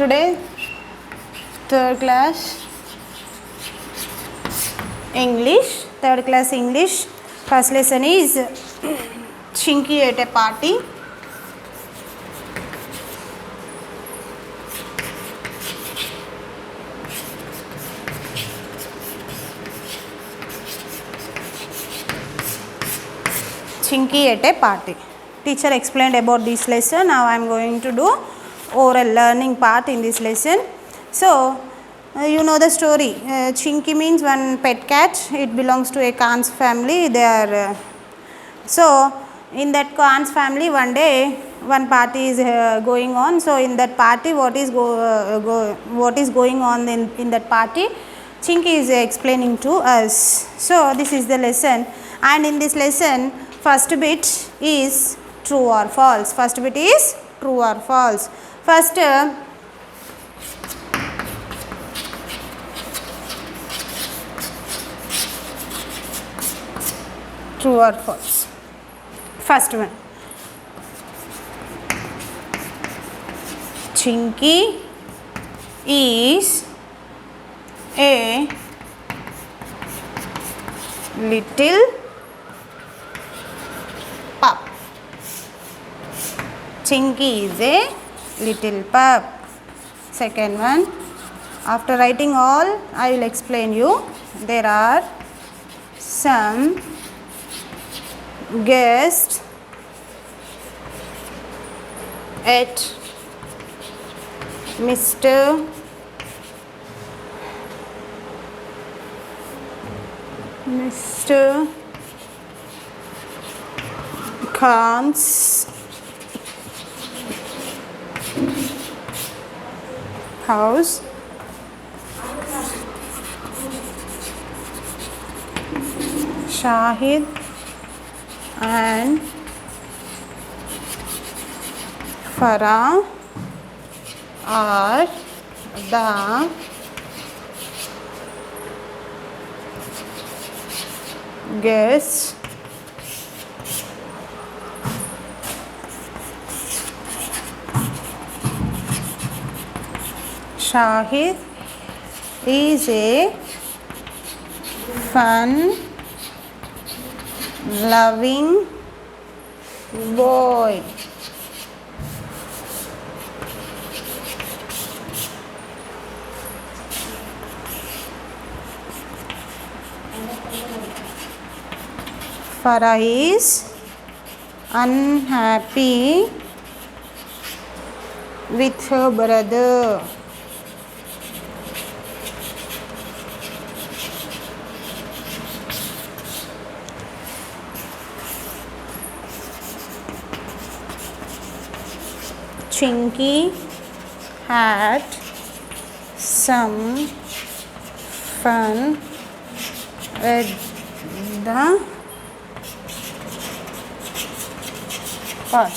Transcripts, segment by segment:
Today, third class English. Third class English. First lesson is Chinky at a party. Chinky at a party. Teacher explained about this lesson. Now I am going to do oral learning part in this lesson. So you know the story. Chinky means one pet cat. It belongs to a Khan's family. They are so in that Khan's family one day one party is going on. So in that party what is going on in that party, Chinky is explaining to us. So this is the lesson, and in this lesson first bit is true or false. First bit is true or false. First true or false. First one. Chinky is a little pup. Chinky is a little pup. Second one. After writing all, I will explain you. There are some guests at Mr. Khan's house. Shahid and Farah are the guests Shahid is a fun loving boy. Farah is unhappy with her brother. Chinky had some fun at the party.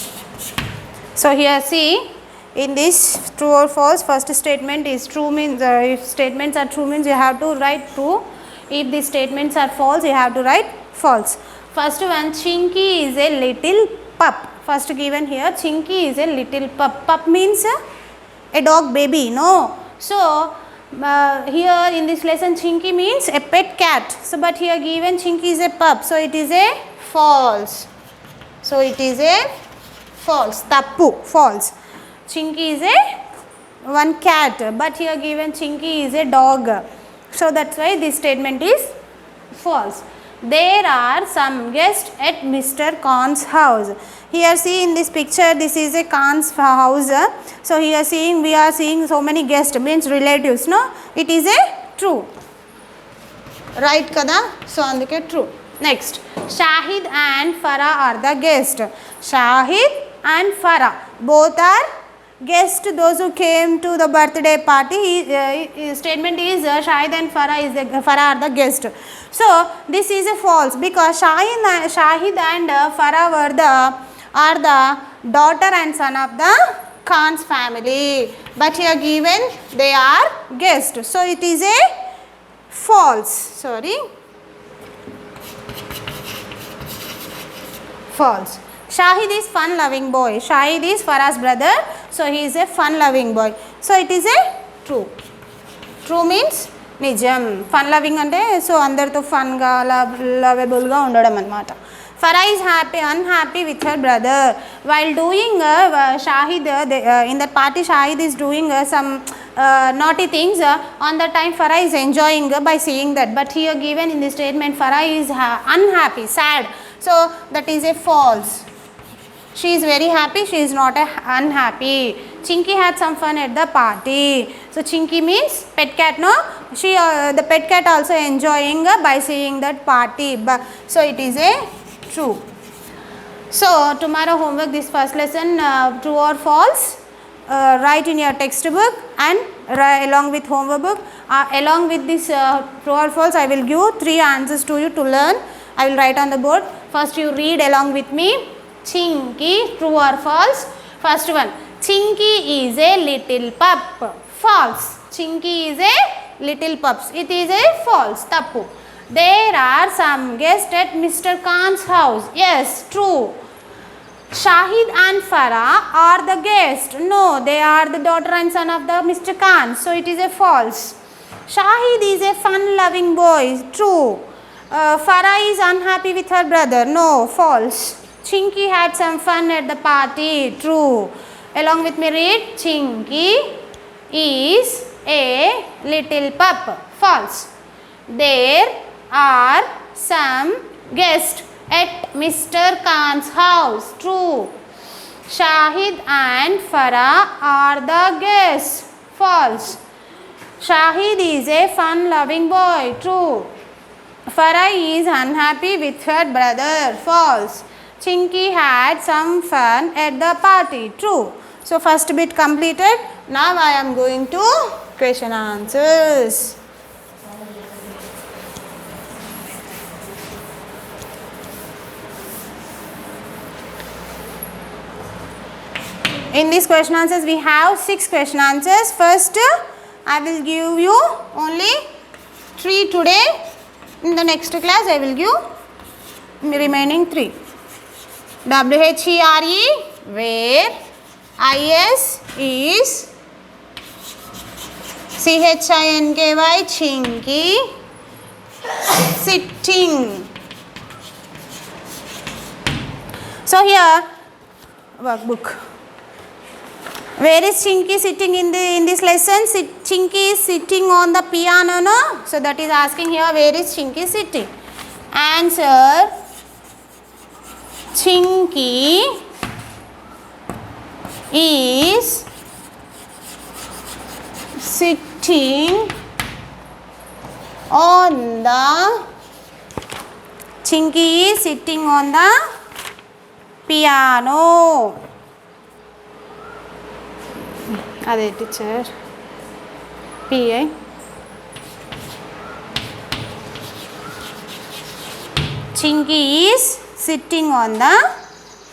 So here see, in this true or false, first statement is true, means if statements are true means you have to write true. If the statements are false, you have to write false. First one, Chinky is a little pup. First given here, Chinky is a little pup. Pup means a dog baby, no. So here in this lesson Chinky means a pet cat. So but here given Chinky is a pup. So it is a false. So it is a false. Tappu, false. Chinky is a one cat, but here given Chinky is a dog. So that's why this statement is false. There are some guests at Mr. Khan's house. Here see in this picture, this is a Khan's house. So here seeing, we are seeing so many guests, means relatives, no? It is a true. Right kada? So andike true. Next, Shahid and Farah are the guests. Shahid and Farah both are guests, those who came to the birthday party. Statement is Shahid and Farah are the guest. So this is a false, because Shahid and Farah are the daughter and son of the Khan's family, but here given they are guests. So it is a false. Sorry, false. Shahid is fun loving boy. Shahid is Farah's brother, so he is a fun loving boy. So it is a true. True means నిజం. Fun loving అంటే so అందరితో ఫన్గా లవబుల్గా ఉండడం అనమాట. Farah is unhappy with her brother. While doing Shahid, in that party Shahid is doing some naughty things. On the time Farah is enjoying by seeing that. But here given in the statement Farah is unhappy, sad. So that is a false. She is very happy, she is not unhappy. Chinky had some fun at the party. So Chinky means pet cat, no? She the pet cat also enjoying by seeing that party. So it is a true. So tomorrow homework, this first lesson, true or false, write in your textbook and along with homework book. Along with this true or false, I will give 3 answers to you to learn. I will write on the board. First you read along with me. Chinky, true or false? First one, Chinky is a little pup. False. Chinky is a little pup. It is a false. Tappu. There are some guests at Mr. Khan's house. Yes, true. Shahid and Farah are the guests. No, they are the daughter and son of the Mr. Khan. So it is a false. Shahid is a fun-loving boy. True. Farah is unhappy with her brother. No, false. Chinky had some fun at the party. True. Along with me read. Chinky is a little pup. False. There are some guests at Mr. Khan's house. True. Shahid and Farah are the guests. False. Shahid is a fun-loving boy. True. Farah is unhappy with her brother. False. Chinky had some fun at the party. True. So first bit completed. Now I am going to question answers. In these question answers we have 6 question answers. First I will give you only 3 today. In the next class I will give remaining 3. WHERE, where. IS is. CHINKY, Chinky. Sitting. So here workbook. Where is Chinky sitting in this lesson? Chinky is sitting on the piano, no? So that is asking here, where is Chinky sitting? Answer, Chinky is sitting on the piano. అదే teacher pi Chinky is sitting on the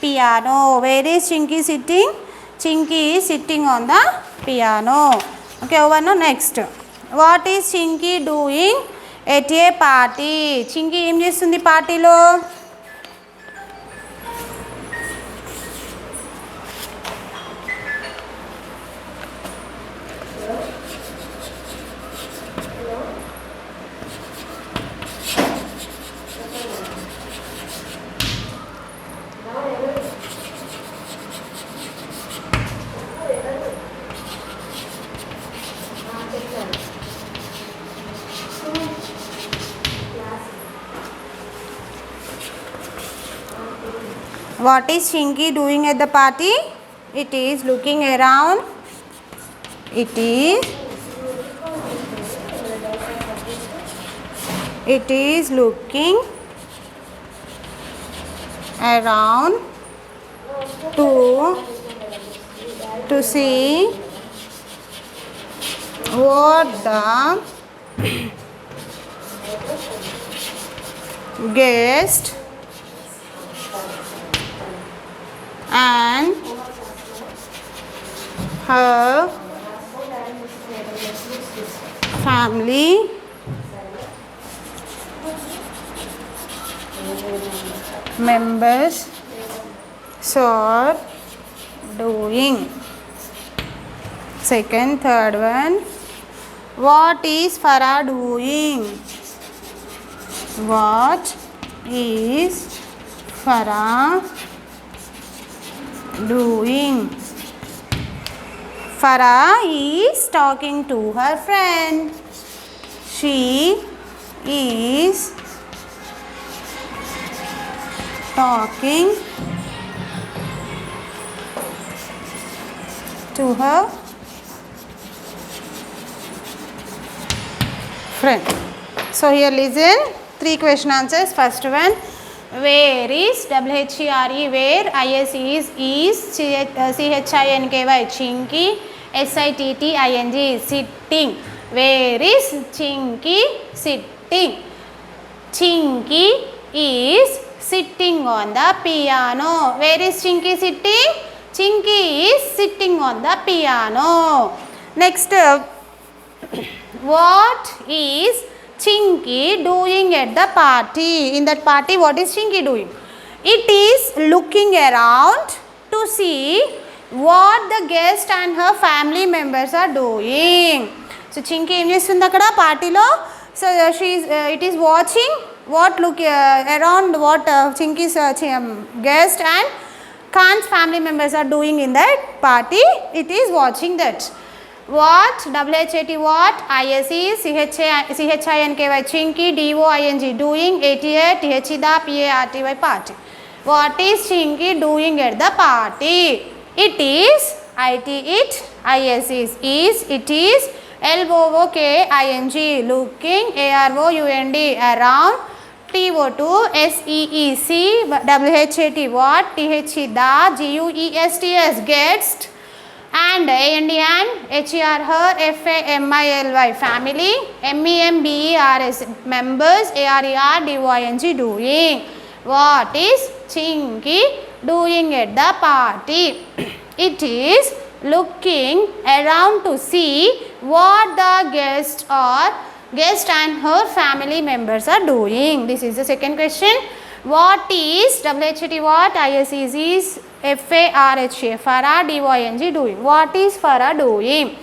piano. Where is Chinky sitting? Chinky is sitting on the piano. Okay, over now next. What is Chinky doing at a party? Chinky ఏం చేస్తుంది పార్టీలో? What is Chinky doing at the party? It is looking around. It is looking around to see what the guest and her family members are doing. So second, third one. What is Farah doing? What is Farah doing? Farah is talking to her friend. She is talking to her friend. So here listen, 3 question answers. First one, where is, WHERE, where, is, CHINKY, chinky, SITTING, sitting. Where is Chinky sitting? Chinky is sitting on the piano. Where is Chinky sitting? Chinky is sitting on the piano. Next, what is Chinky doing at the party? In that party, what is Chinky doing? It is looking around to see what the guest and her family members are doing. So Chinky em chestundi akkada party lo. So it is watching what look around what Chinky's guest and Khan's family members are doing in that party. It is watching that. What, WHAT, what, ISE, CHINKY, Chinky, DOING, doing, ATA, THEDA, PARTY, party. What is Chinky doing at the party? It is, IT, it, IS is, it is, LOOKING, looking, AROUND, around, TO2, SEEC, WHAT, what, THEDA, GUESTS, gets, and AND, HER, her, FAMILY, family, MEMBERS, members, ARER, DOING, doing. What is Chinky doing at the party? It is looking around to see what the guest and her family members are doing. This is the second question. What is, WHAT, what, IS is, FARHA, Farah, DOING, doing. What is Farah doing?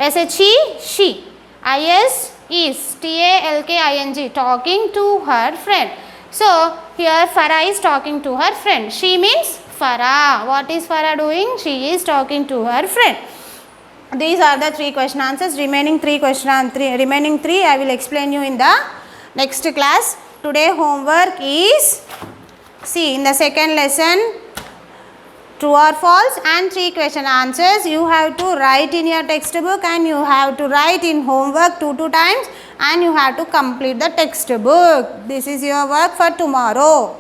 SHE, she. IS is, TALKING, talking to her friend. So here Farah is talking to her friend. She means Farah. What is Farah doing? She is talking to her friend. These are the 3 question answers. Remaining 3 I will explain you in the next class. Today homework is, see, in the second lesson, true or false and 3 question answers you have to write in your textbook, and you have to write in homework 2 times, and you have to complete the textbook. This is your work for tomorrow.